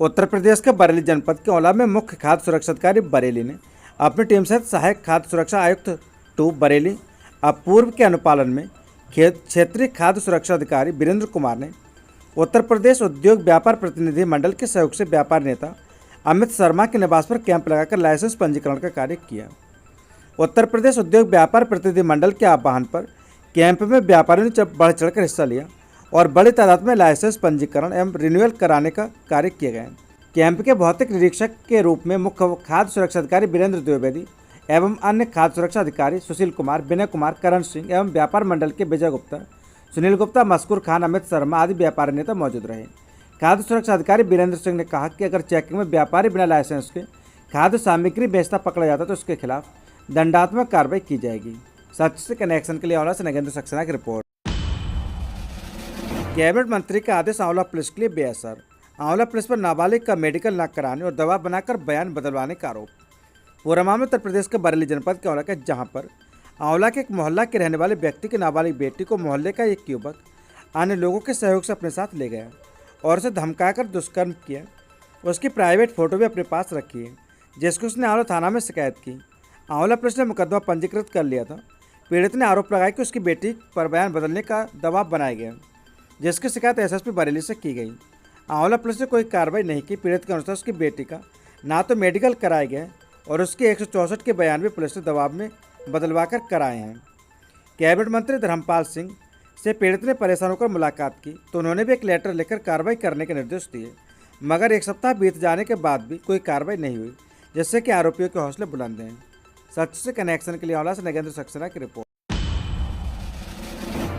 उत्तर प्रदेश के बरेली जनपद के औला में मुख्य खाद्य सुरक्षा अधिकारी बरेली ने अपनी टीम सहित सहायक खाद्य सुरक्षा आयुक्त 2 बरेली अपूर्व के अनुपालन में क्षेत्रीय खाद्य सुरक्षा अधिकारी वीरेंद्र कुमार ने उत्तर प्रदेश उद्योग व्यापार प्रतिनिधि मंडल के सहयोग से व्यापार नेता अमित शर्मा के निवास पर कैंप लगाकर लाइसेंस पंजीकरण का कार्य किया। उत्तर प्रदेश उद्योग व्यापार प्रतिनिधि मंडल के आह्वान पर कैंप में व्यापारियों ने बढ़ चढ़कर हिस्सा लिया और बड़ी तादाद में लाइसेंस पंजीकरण एवं रिन्यूअल कराने का कार्य किए गए। कैंप के भौतिक निरीक्षक के रूप में मुख्य खाद्य सुरक्षा अधिकारी वीरेंद्र द्विवेदी एवं अन्य खाद्य सुरक्षा अधिकारी सुशील कुमार, विनय कुमार, करण सिंह एवं व्यापार मंडल के विजय गुप्ता, सुनील गुप्ता, मस्कूर खान, अमित शर्मा आदि व्यापारी नेता मौजूद रहे। खाद्य सुरक्षा अधिकारी वीरेंद्र सिंह ने कहा कि अगर चेकिंग में व्यापारी बिना लाइसेंस के खाद्य सामग्री बेचता पकड़ा जाता तो उसके खिलाफ दंडात्मक कार्रवाई की जाएगी। सच से कनेक्शन के लिए आंवला से नगेंद्र सक्सेना की रिपोर्ट। कैबिनेट मंत्री का आदेश आंवला पुलिस के लिए बेअसर। आंवला पुलिस पर नाबालिग का मेडिकल न कराने और दवा बनाकर बयान बदलवाने का आरोप। पूरा मामला उत्तर प्रदेश के बरेली जनपद के औला का, जहां पर आंवला के एक मोहल्ला के रहने वाले व्यक्ति की नाबालिग बेटी को मोहल्ले का एक युवक अन्य लोगों के सहयोग से अपने साथ ले गया और उसे धमकाकर दुष्कर्म किया। उसकी प्राइवेट फोटो भी अपने पास रखी है, जिसकी उसने आंवला थाना में शिकायत की। आंवला पुलिस ने मुकदमा पंजीकृत कर लिया था। पीड़ित ने आरोप लगाया कि उसकी बेटी पर बयान बदलने का दबाव बनाया गया, जिसकी शिकायत एसएसपी बरेली से की गई। आंवला पुलिस ने कोई कार्रवाई नहीं की। पीड़ित के अनुसार उसकी बेटी का ना तो मेडिकल कराया गया और उसके 164 के बयान भी पुलिस ने दबाव में बदलवाकर कराए हैं। कैबिनेट मंत्री धर्मपाल सिंह से पीड़ित ने परेशान होकर मुलाकात की तो उन्होंने भी एक लेटर लेकर कार्रवाई करने के निर्देश दिए, मगर एक सप्ताह बीत जाने के बाद भी कोई कार्रवाई नहीं हुई, जिससे कि आरोपियों के हौसले बुलंद हैं। सच से कनेक्शन के लिए आंवला से नगेंद्र सक्सेना की रिपोर्ट।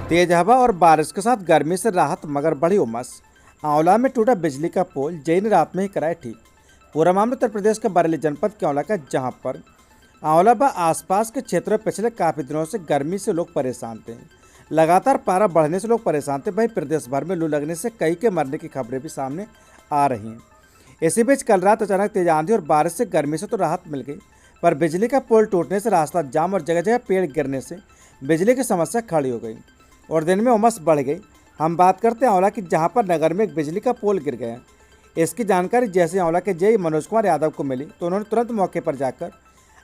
तेज हवा और बारिश के साथ गर्मी से राहत मगर बढ़ी उमस। आंवला में टूटा बिजली का पोल, जेई ने रात में ही कराया ठीक। पूरा मामला उत्तर प्रदेश के बरेली जनपद के औला का, जहां पर आंवला व आसपास के क्षेत्रों में पिछले काफ़ी दिनों से गर्मी से लोग परेशान थे। लगातार पारा बढ़ने से लोग परेशान थे। वहीं प्रदेश भर में लू लगने से कई के मरने की खबरें भी सामने आ रही हैं। इसी बीच कल रात अचानक तेज आंधी और बारिश से गर्मी से तो राहत मिल गई, पर बिजली का पोल टूटने से रास्ता जाम और जगह जगह पेड़ गिरने से बिजली की समस्या खड़ी हो गई और दिन में उमस बढ़ गई। हम बात करते हैं आंवला की, जहां पर नगर में एक बिजली का पोल गिर गया। इसकी जानकारी जैसे आंवला के जेई मनोज कुमार यादव को मिली तो उन्होंने तुरंत मौके पर जाकर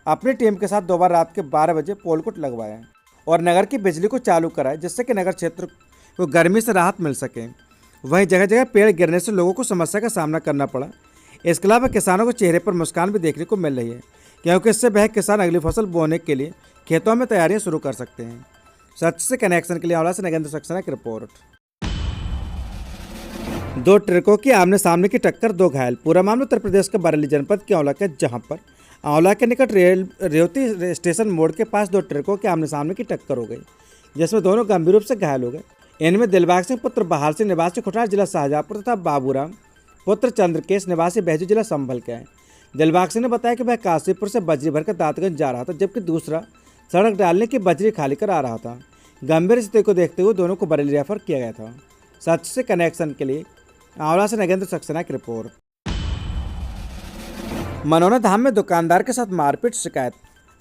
अपनी टीम के साथ दोबारा रात के 12 बजे पोल को लगवाया और नगर की बिजली को चालू कराया, जिससे कि नगर क्षेत्र को गर्मी से राहत मिल सके। वहीं जगह जगह पेड़ गिरने से लोगों को समस्या का सामना करना पड़ा। इसके अलावा किसानों के चेहरे पर मुस्कान भी देखने को मिल रही है, क्योंकि इससे वह किसान अगली फसल बोने के लिए खेतों में तैयारियां शुरू कर सकते हैं। सच से कनेक्शन के लिए आंवला से नगेंद्र सक्सेना की रिपोर्ट। 2 ट्रकों की आमने सामने की टक्कर, 2 घायल। पूरा मामला उत्तर प्रदेश के बरेली जनपद के औला का, जहां पर आंवला के निकट रेवती स्टेशन मोड़ के पास 2 ट्रकों के आमने सामने की टक्कर हो गई, जिसमें दोनों गंभीर रूप से घायल हो गए। इनमें दिलबाग सिंह पुत्र बहार सिंह निवासी खुटार जिला शाहजहाँपुर तथा बाबूराम पुत्र चंद्रकेश निवासी बहजू जिला संभल के हैं। दिलबाग सिंह ने बताया कि वह काशीपुर से बजरी भरकर दांतगंज जा रहा था, जबकि दूसरा सड़क डालने की बजरी खाली कर आ रहा था। गंभीर स्थिति को देखते हुए दोनों को बरेली रेफर किया गया था। सच से कनेक्शन के लिए आंवला से नगेंद्र सक्सेना की रिपोर्ट। मनोना धाम में दुकानदार के साथ मारपीट, शिकायत।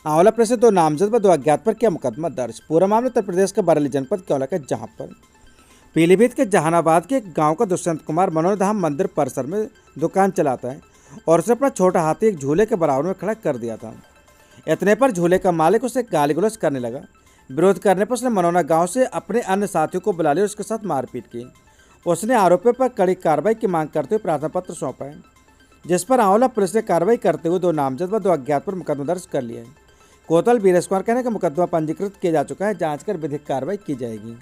आंवला पुलिस ने 2 नामजद व 2 अज्ञात पर किया मुकदमा दर्ज। पूरा मामला उत्तर प्रदेश के बरेली जनपद के औला का, जहां पर पीलीभीत के जहानाबाद के एक गांव का दुष्यंत कुमार मनोना धाम मंदिर परिसर में दुकान चलाता है और उसे अपना छोटा हाथी एक झूले के बराबर में खड़ा कर दिया था। इतने पर झूले का मालिक उसे गाली गलौज करने लगा। विरोध करने पर उसने मनोना गांव से अपने अन्य साथियों को बुला लिया और उसके साथ मारपीट की। उसने आरोपियों पर कड़ी कार्रवाई की मांग करते हुए प्रार्थना पत्र सौंपा है, जिस पर आंवला पुलिस ने कार्रवाई करते हुए 2 नामजद व 2 अज्ञात पर मुकदमा दर्ज कर लिया है। कोतवाल वीरेश कुमार कहने का मुकदमा पंजीकृत किया जा चुका है, जांच कर विधिक कार्रवाई की जाएगी।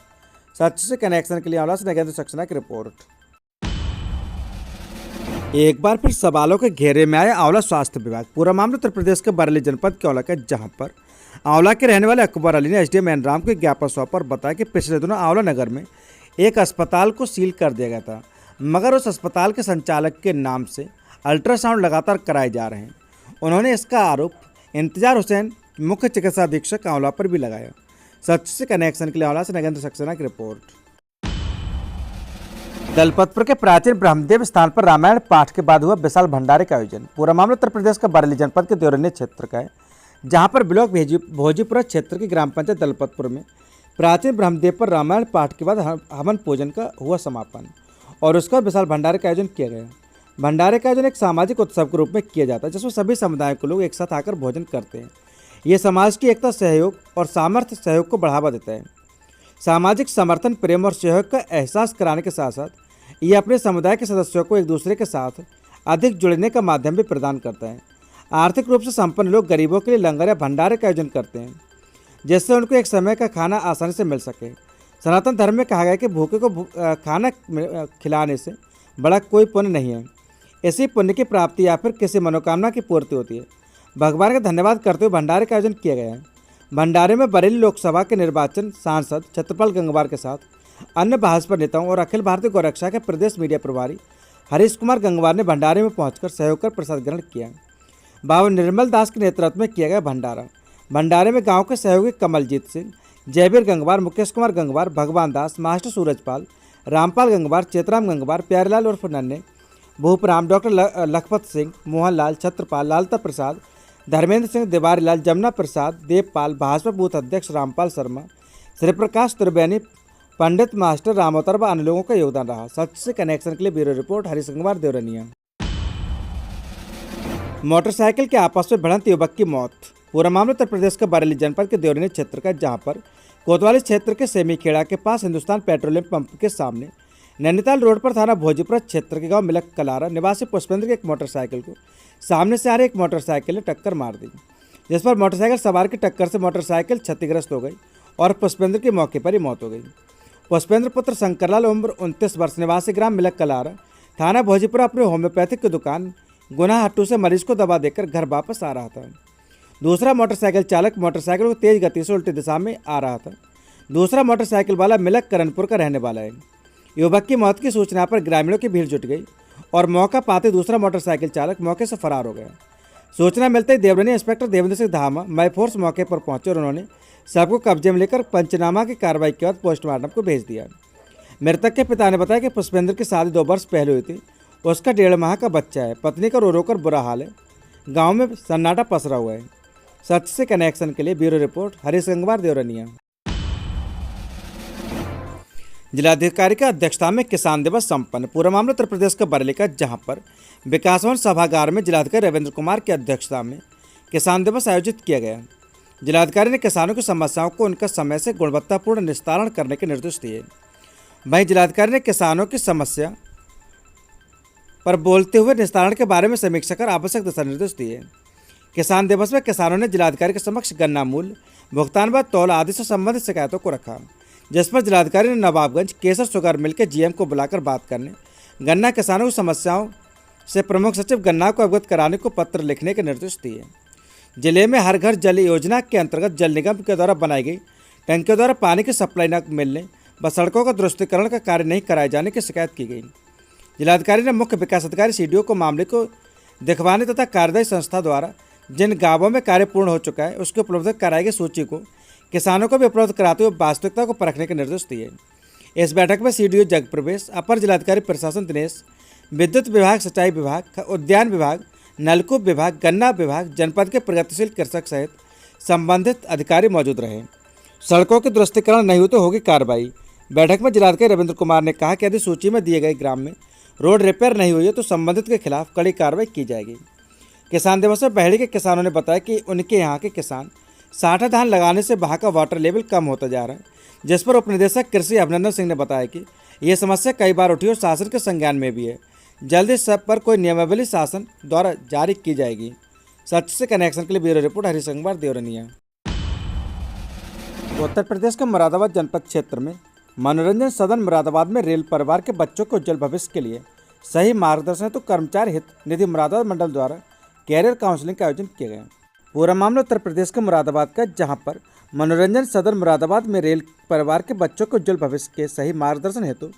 सच से कनेक्शन के लिए आंवला से नगेंद्र सक्सेना की रिपोर्ट। एक बार फिर सवालों के घेरे में आया आंवला स्वास्थ्य विभाग। पूरा मामला उत्तर प्रदेश के बरेली जनपद के औला का, जहां पर आंवला के रहने वाले अकबर अली ने एसडीएम एनराम को ज्ञापन सौंपा और बताया कि पिछले दिनों आंवला नगर में एक अस्पताल को सील कर दिया गया था, मगर उस अस्पताल के संचालक के नाम से अल्ट्रासाउंड लगातार कराए जा रहे हैं। उन्होंने इसका आरोप इंतजार हुसैन, मुख्य चिकित्सा अधीक्षक आंवला पर भी लगाया। सच से कनेक्शन के लिए आंवला से नगेंद्र सक्सेना की रिपोर्ट। दलपतपुर के प्राचीन ब्रह्मदेव स्थान पर रामायण पाठ के बाद हुआ विशाल भंडारे का आयोजन। पूरा मामला उत्तर प्रदेश का बरेली जनपद के देवरन्य क्षेत्र का है, जहां पर ब्लॉक भोजीपुरा क्षेत्र की ग्राम पंचायत दलपतपुर में प्राचीन ब्रह्मदेव पर रामायण पाठ के बाद हवन पूजन का हुआ समापन और उसका विशाल भंडारे का आयोजन किया गया। भंडारे का आयोजन एक सामाजिक उत्सव के रूप में किया जाता है, जिसमें सभी समुदायों के लोग एक साथ आकर भोजन करते हैं। ये समाज की एकता, सहयोग और सामर्थ्य सहयोग को बढ़ावा देता है। सामाजिक समर्थन, प्रेम और सहयोग का एहसास कराने के साथ साथ ये अपने समुदाय के सदस्यों को एक दूसरे के साथ अधिक जुड़ने का माध्यम भी प्रदान करता है। आर्थिक रूप से संपन्न लोग गरीबों के लिए लंगर या भंडारे का आयोजन करते हैं, जिससे उनको एक समय का खाना आसानी से मिल सके। सनातन धर्म में कहा गया है कि भूखे को खाना खिलाने से बड़ा कोई पुण्य नहीं है। इसी पुण्य की प्राप्ति या फिर किसी मनोकामना की पूर्ति होती है। भगवान का धन्यवाद करते हुए भंडारे का आयोजन किया गया है। भंडारे में बरेली लोकसभा के निर्वाचन सांसद छत्रपाल गंगवार के साथ अन्य भाजपा नेताओं और अखिल भारतीय गौरक्षा के प्रदेश मीडिया प्रभारी हरीश कुमार गंगवार ने भंडारे में पहुंचकर सहयोग कर प्रसाद ग्रहण किया। बाबा निर्मल दास के नेतृत्व में किया गया भंडारे में गांव के सहयोगी कमलजीत सिंह, जयवीर गंगवार, मुकेश कुमार गंगवार, भगवान दास, मास्टर सूरजपाल, रामपाल गंगवार, चेतराम गंगवार, प्यारेलाल उर्फ नन्हे, भूपराम, डॉक्टर लखपत सिंह, मोहनलाल, छत्रपाल, लालता प्रसाद, धर्मेंद्र सिंह, देवारीलाल, जमुना प्रसाद, देवपाल, भाजपा बूथ अध्यक्ष रामपाल शर्मा, श्री प्रकाश त्रिवेणी, पंडित मास्टर रामोतर व अन्य लोगों का योगदान रहा। सच से कनेक्शन के लिए bureau report Harish Gangwar, Deoraniya. Motorcycle के आपस में भिड़ंत युवक की मौत। पूरा मामला उत्तर प्रदेश के बरेली जनपद के देवरनिया क्षेत्र का, जहां पर कोतवाली क्षेत्र के सेमीखेड़ा के पास हिंदुस्तान पेट्रोलियम पंप के सामने नैनीताल रोड पर थाना भोजीपुरा क्षेत्र के गांव मिलक कलारा निवासी पुष्पेंद्र की एक मोटरसाइकिल को सामने से आ रही एक मोटरसाइकिल ने टक्कर मार दी, जिस पर मोटरसाइकिल सवार की टक्कर से मोटरसाइकिल क्षतिग्रस्त हो गई और पुष्पेंद्र की मौके पर ही मौत हो गई। पुष्पेंद्र पुत्र शंकरलाल उम्र 29 वर्ष निवासी ग्राम मिलक कलारा थाना भोजीपुरा अपने होम्योपैथिक की दुकान गुना हट्टू से मरीज को दवा देकर घर वापस आ रहा था। दूसरा मोटरसाइकिल चालक मोटरसाइकिल को तेज गति से उल्टी दिशा में आ रहा था। दूसरा मोटरसाइकिल वाला मिलक करणपुर का रहने वाला है। युवक की मौत की सूचना पर ग्रामीणों की भीड़ जुट गई और मौका पाते दूसरा मोटरसाइकिल चालक मौके से फरार हो गया। सूचना मिलते ही देवरनिया इंस्पेक्टर देवेंद्र सिंह धामा माई फोर्स मौके पर पहुंचे और उन्होंने सबको कब्जे में लेकर पंचनामा की कार्रवाई के बाद पोस्टमार्टम को भेज दिया। मृतक के पिता ने बताया कि पुष्पेंद्र की शादी 2 वर्ष पहले हुई थी। उसका 1.5 माह का बच्चा है। पत्नी का रो रो कर बुरा हाल है। गाँव में सन्नाटा पसरा हुआ है। सच से कनेक्शन के लिए ब्यूरो रिपोर्ट हरीश गंगवार, देवरनिया। जिलाधिकारी की अध्यक्षता में किसान दिवस संपन्न। पूरा मामला उत्तर प्रदेश के बरेली का, जहां पर विकास भवन सभागार में जिलाधिकारी रविंद्र कुमार की अध्यक्षता में किसान दिवस आयोजित किया गया। जिलाधिकारी ने किसानों की समस्याओं को उनका समय से गुणवत्तापूर्ण निस्तारण करने के निर्देश दिए। वहीं जिलाधिकारी ने किसानों की समस्या पर बोलते हुए निस्तारण के बारे में समीक्षा कर आवश्यक दिशा निर्देश दिए। किसान दिवस में किसानों ने जिलाधिकारी के समक्ष गन्ना मूल्य, भुगतान व तौल आदि से संबंधित शिकायतों को रखा, जिस पर जिलाधिकारी ने नवाबगंज केसर शुगर मिल के जीएम को बुलाकर बात करने, गन्ना किसानों की समस्याओं से प्रमुख सचिव गन्ना को अवगत कराने को पत्र लिखने के निर्देश दिए। जिले में हर घर जल योजना के अंतर्गत जल निगम के द्वारा बनाई गई टंकियों द्वारा पानी की सप्लाई न मिलने व सड़कों का दुरुस्तीकरण का कार्य नहीं कराए जाने की शिकायत की गई। जिलाधिकारी ने मुख्य विकास अधिकारी सीडीओ को मामले को दिखवाने तथा कार्यदायी संस्था द्वारा जिन गांवों में कार्य पूर्ण हो चुका है उसकी उपलब्ध कराई गई सूची को किसानों को भी उपलब्ध कराते हुए वास्तविकता को परखने के निर्देश दिए। इस बैठक में सीडीओ जगप्रवेश, अपर जिलाधिकारी प्रशासन दिनेश, विद्युत विभाग, सिंचाई विभाग, उद्यान विभाग, नलकूप विभाग, गन्ना विभाग, जनपद के प्रगतिशील कृषक सहित संबंधित अधिकारी मौजूद रहे। सड़कों के दुरुस्तीकरण नहीं हुई तो होगी कार्रवाई। बैठक में जिलाधिकारी रविंद्र कुमार ने कहा कि यदि सूची में दिए गए ग्राम में रोड रिपेयर नहीं हुई है तो संबंधित के खिलाफ कड़ी कार्रवाई की जाएगी। किसान दिवस में बहेड़ी के किसानों ने बताया कि उनके यहाँ के किसान साठा धान लगाने से वहाँ का वाटर लेवल कम होता जा रहा है, जिस पर उपनिदेशक कृषि अभिनंदन सिंह ने बताया कि ये समस्या कई बार उठी और शासन के संज्ञान में भी है। जल्द इस सब पर कोई नियमावली शासन द्वारा जारी की जाएगी। सच से कनेक्शन के लिए ब्यूरो रिपोर्ट हरीश गंगवार, देवरनिया। उत्तर प्रदेश के मुरादाबाद जनपद क्षेत्र में मनोरंजन सदन मुरादाबाद में रेल परिवार के बच्चों के उज्जवल भविष्य के लिए सही मार्गदर्शन हेतु कर्मचारी हित निधि मुरादाबाद मंडल द्वारा कैरियर काउंसलिंग का आयोजन किया गया। पूरा मामला उत्तर प्रदेश के मुरादाबाद का, जहां पर मनोरंजन सदन मुरादाबाद में रेल परिवार के बच्चों के उज्जवल भविष्य के सही मार्गदर्शन हेतु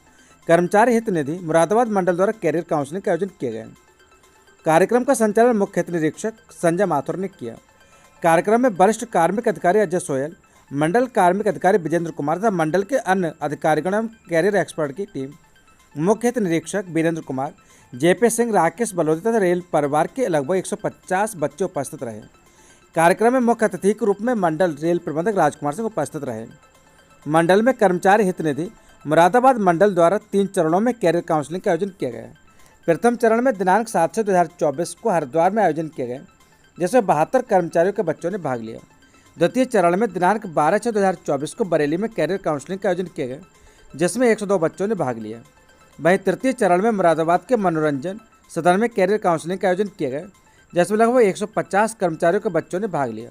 कर्मचारी हित निधि मुरादाबाद मंडल द्वारा कैरियर काउंसलिंग का आयोजन किया गया। कार्यक्रम का संचालन मुख्य हित निरीक्षक संजय माथुर ने किया। कार्यक्रम में वरिष्ठ कार्मिक अधिकारी अजय सोयल, मंडल कार्मिक अधिकारी विजेंद्र कुमार तथा मंडल के अन्य अधिकारीगण एवं कैरियर एक्सपर्ट की टीम, मुख्य हित निरीक्षक वीरेंद्र कुमार, जेपी सिंह, राकेश बलोदी तथा रेल परिवार के लगभग 150 बच्चे उपस्थित रहे। कार्यक्रम में मुख्य अतिथि के रूप में मंडल रेल प्रबंधक राजकुमार सिंह उपस्थित रहे। मंडल में कर्मचारी हित निधि मुरादाबाद मंडल द्वारा 3 चरणों में कैरियर काउंसलिंग का आयोजन किया गया। प्रथम चरण में दिनांक 7/6/2024 को हरिद्वार में आयोजन किए गए, जिसमें 72 कर्मचारियों के बच्चों ने भाग लिया। द्वितीय चरण में दिनांक 12/6/2024 को बरेली में कैरियर काउंसलिंग का आयोजन किया गया, जिसमें 102 बच्चों ने भाग लिया। वहीं तृतीय चरण में मुरादाबाद के मनोरंजन सदन में कैरियर काउंसलिंग का आयोजन किया गया, जिसमें लगभग 150 कर्मचारियों के बच्चों ने भाग लिया।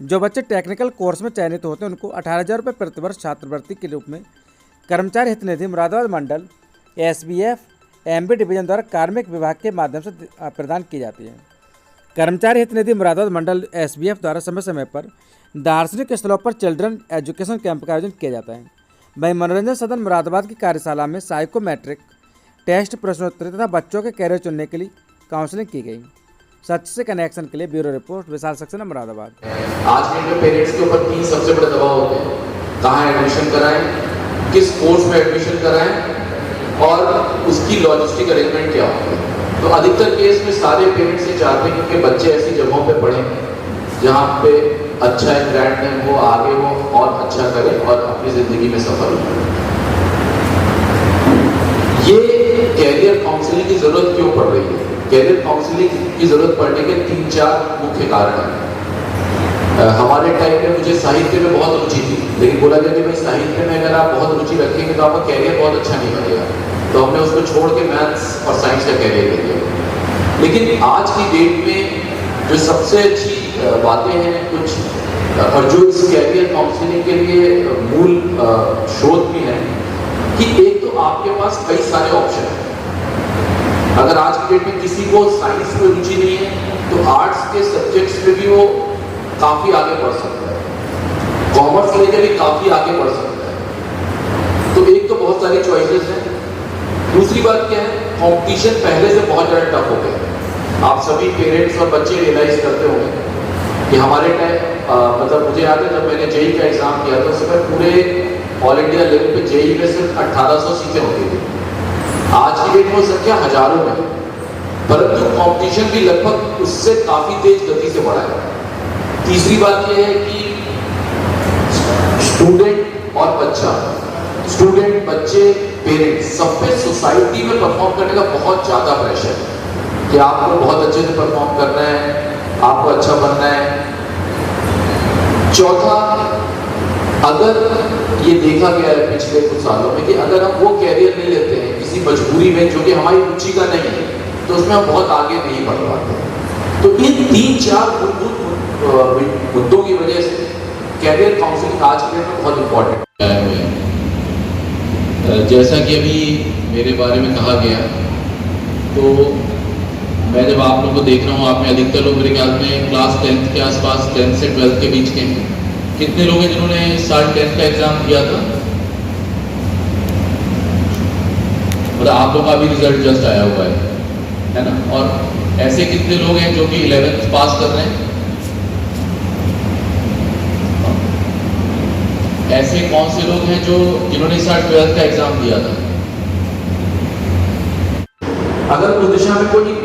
जो बच्चे टेक्निकल कोर्स में चयनित होते हैं उनको 18,000 रुपये प्रतिवर्ष छात्रवृत्ति के रूप में कर्मचारी हित निधि मुरादाबाद मंडल SBF MB डिवीजन द्वारा कार्मिक विभाग के माध्यम से प्रदान की जाती है। कर्मचारी हित निधि मुरादाबाद मंडल SBF द्वारा समय समय पर दार्शनिक स्थलों पर चिल्ड्रन एजुकेशन कैंप का आयोजन किया जाता है। वहीं मनोरंजन सदन मुरादाबाद की कार्यशाला में साइकोमेट्रिक टेस्ट, प्रश्नोत्तरी तथा बच्चों के कैरियर चुनने के लिए काउंसलिंग की गई। सच से कनेक्शन के लिए ब्यूरो रिपोर्ट, विशाल सक्सेना, मुरादाबाद। आज के डेट में पेरेंट्स के ऊपर 3 सबसे बड़े दबाव होते हैं, कहाँ एडमिशन कराएं, किस कोर्स में एडमिशन कराएं और उसकी लॉजिस्टिक अरेंजमेंट क्या होती है। तो अधिकतर केस में सारे पेरेंट्स ये चाहते हैं कि बच्चे ऐसी जगहों पे पढ़ें जहाँ पे अच्छा एनवायरनमेंट हो, आगे वो और अच्छा करे और अपनी ज़िंदगी में सफल हो। ये कैरियर काउंसलिंग की ज़रूरत क्यों पड़ रही है? कैरियर काउंसलिंग की ज़रूरत पड़ने के 3-4 मुख्य कारण हैं। हमारे टाइम में मुझे साहित्य में बहुत रुचि थी, लेकिन बोला गया कि भाई साहित्य में अगर आप बहुत रुचि रखेंगे तो आपका कैरियर बहुत अच्छा नहीं बनेगा, तो हमने उसको छोड़ के मैथ्स और साइंस का कैरियर ले लिया। लेकिन आज की डेट में जो सबसे अच्छी बातें हैं कुछ, और जो इस कैरियर काउंसलिंग के लिए मूल शोध भी है कि एक तो आपके पास कई सारे ऑप्शन हैं। अगर आज की डेट में किसी को साइंस में रुचि नहीं है तो आर्ट्स के सब्जेक्ट्स में भी वो काफ़ी आगे बढ़ सकता है, कॉमर्स लेके भी काफ़ी आगे बढ़ सकता है। तो एक तो बहुत सारी चॉइसेस हैं। दूसरी बात क्या है, कंपटीशन पहले से बहुत ज़्यादा टफ हो गया। आप सभी पेरेंट्स और बच्चे रियलाइज करते होंगे कि हमारे टाइम मतलब मुझे याद है जब मैंने जेई का एग्ज़ाम किया था, उस समय पूरे ऑल इंडिया लेवल पे जेई में सिर्फ 1800 सीटें होती थी। आज की डेट में वो संख्या हजारों में, परंतु कंपटीशन भी लगभग उससे काफ़ी तेज गति से बढ़ा है। तीसरी बात यह है कि स्टूडेंट और बच्चा, स्टूडेंट, बच्चे, पेरेंट्स, सब पे सोसाइटी में परफॉर्म करने का बहुत ज़्यादा प्रेशर है कि आपको बहुत अच्छे से परफॉर्म करना है, आपको अच्छा बनना है। चौथा, अगर ये देखा गया है पिछले कुछ सालों में कि अगर हम वो कैरियर नहीं लेते हैं किसी मजबूरी में जो कि हमारी रुचि का नहीं है, तो उसमें हम बहुत आगे नहीं बढ़ पाते। तो इन 3-4 मुद्दों की वजह से कैरियर काउंसलिंग आज के डेट में बहुत इम्पोर्टेंट है। जैसा कि अभी मेरे बारे में कहा गया, तो मैं जब आप लोगों को देख रहा हूँ, आप में अधिकतर लोग मेरे ख्याल में क्लास 10th के आसपास, 10th से 12th के बीच के हैं। कितने लोग हैं जिन्होंने इस साल 10th का एग्जाम दिया था? मतलब आप लोग का भी रिजल्ट जस्ट आया हुआ है ना? और ऐसे कितने लोग हैं जो कि 11th पास कर रहे हैं? ऐसे कौन से लोग हैं जो जिन्होंने इस साल 12th का एग्जाम दिया था? अगर उस दिशा में कोई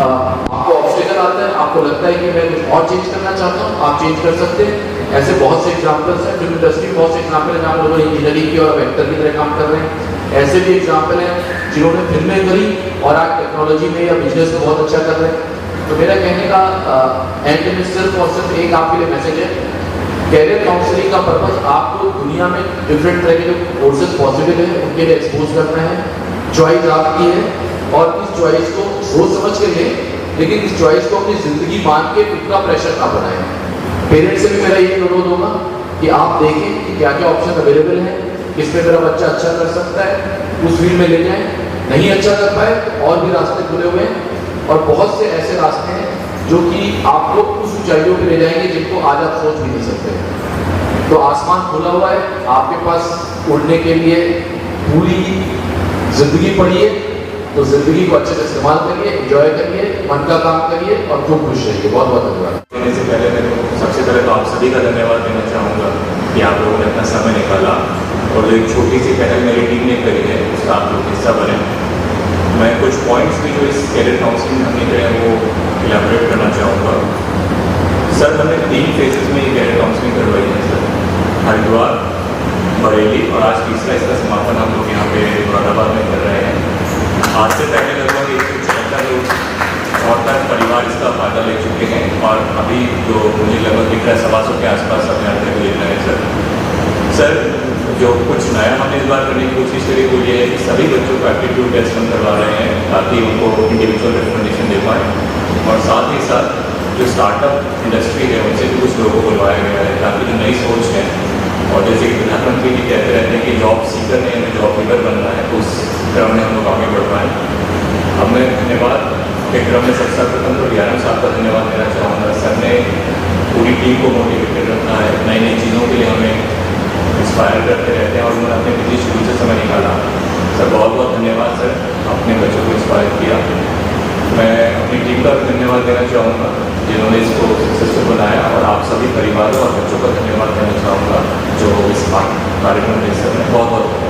आपको ऑब्स्टेकल आता है, आपको लगता है कि मैं कुछ और चेंज करना चाहता हूँ, आप चेंज कर सकते हैं। ऐसे बहुत से एग्जाम्पल्स हैं। फिल्म इंडस्ट्री में बहुत से एग्जाम्पल हैं जहाँ लोग इंजीनियरिंग की और एक्टर की तरह काम कर रहे हैं। ऐसे भी एग्जाम्पल हैं जिन्होंने फिल्में करी और आज टेक्नोलॉजी में या बिजनेस में बहुत अच्छा कर रहे हैं। तो मेरा कहने का एंड में सिर्फ और सिर्फ एक आपके लिए मैसेज है, कैरियर काउंसलिंग का पर्पज आपको दुनिया में डिफरेंट तरह के जो कोर्सेज पॉसिबल है उनके लिए एक्सपोज करना है। चॉइस आपकी है और इस चॉइस को सोच समझ के लें, लेकिन इस चॉइस को अपनी ज़िंदगी मान के उतना प्रेशर ना बनाएं। पेरेंट्स से भी मेरा ये अनुरोध होगा कि आप देखें कि क्या क्या ऑप्शन अवेलेबल हैं, किस पे मेरा बच्चा अच्छा कर सकता है, उस फील्ड में ले जाएं। नहीं अच्छा कर पाए और भी रास्ते खुले हुए हैं और बहुत से ऐसे रास्ते हैं जो कि आपको उस ऊंचाइयों पे ले जाएंगे जिनको आज आप सोच भी नहीं सकते। तो आसमान खुला हुआ है, आपके पास उड़ने के लिए पूरी जिंदगी पड़ी है। तो जिंदगी को अच्छे से इस्तेमाल करिए, एंजॉय करिए, मन का काम करिए और खूब खुश रहिए। बहुत बहुत धन्यवाद। देने से पहले मैं सबसे पहले तो आप सभी का धन्यवाद देना चाहूँगा कि आप लोगों ने अपना समय निकाला और जो एक छोटी सी पहल मेरी टीम ने करी है उसका आप लोग हिस्सा बने। मैं कुछ पॉइंट्स भी जो इस कैरियर काउंसलिंग हमने करे हैं वो इलैबोरेट करना चाहूँगा। सर, हमने 3 फेजेस में ये कैरियर काउंसलिंग करवाई है सर, हरिद्वार, बरेली और आज तीसरा इसका समापन हम लोग यहाँ पे मुरादाबाद में कर रहे हैं। आज से पहले लगभग 176 लोग और तक परिवार इसका फ़ायदा ले चुके हैं और अभी जो मुझे लगभग दिख रहा है 125 के आसपास अभियान तक ले रहे हैं सर। जो कुछ नया हमने इस बार करने की कोशिश करी वो ये है कि सभी बच्चों को एप्टीट्यूड टेस्ट हम करवा रहे हैं ताकि उनको इंडिविजुअल रिकमेंडेशन दे पाएँ और साथ ही साथ जो स्टार्टअप इंडस्ट्री है उनसे भी कुछ लोगों को बुलवाया गया है ताकि जो नई सोच है और जैसे कि प्रधानमंत्री जी कहते रहते हैं कि जॉब सीकर नहीं हमें जॉब गिवर बनना है, तो उस क्रम में हम लोग आगे बढ़ पाएँ। अब मैं धन्यवाद के क्रम में सबसे प्रथम तो DRM साहब का धन्यवाद देना चाहूँगा। सर ने पूरी टीम को मोटिवेटेड रखना है, नई नई चीज़ों के लिए हमें इंस्पायर करते रहते हैं और उन्होंने अपने बिजी शेड्यूल से समय निकाला। सर बहुत बहुत धन्यवाद सर, अपने बच्चों को इंस्पायर किया। मैं अपनी टीम का भी धन्यवाद देना चाहूँगा जिन्होंने इसको सक्सेसफुल बनाया और आप सभी परिवारों और बच्चों का धन्यवाद देना चाहूँगा जो इस कार्यक्रम में हिस्सा में बहुत बहुत